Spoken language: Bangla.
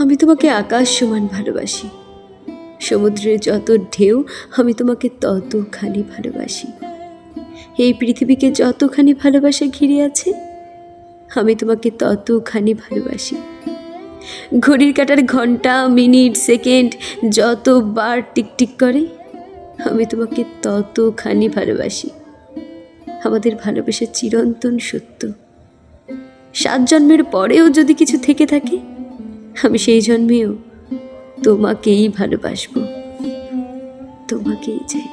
আমি তোমাকে আকাশ সমান ভালোবাসি, সমুদ্রের যত ঢেউ আমি তোমাকে ততখানি ভালোবাসি। এই পৃথিবীকে যতখানি ভালোবাসা ঘিরে আছে আমি তোমাকে ততখানি ভালোবাসি। ঘড়ির কাঁটার ঘন্টা, মিনিট, সেকেন্ড যতবার টিকটিক করে আমি তোমাকে ততখানি ভালোবাসি। আমাদের ভালোবাসা চিরন্তন সত্য। 7 জন্মের পরেও যদি কিছু থেকে থাকে আমি সেই জন্মেও তোমাকেই ভালোবাসবো, তোমাকেই চাই।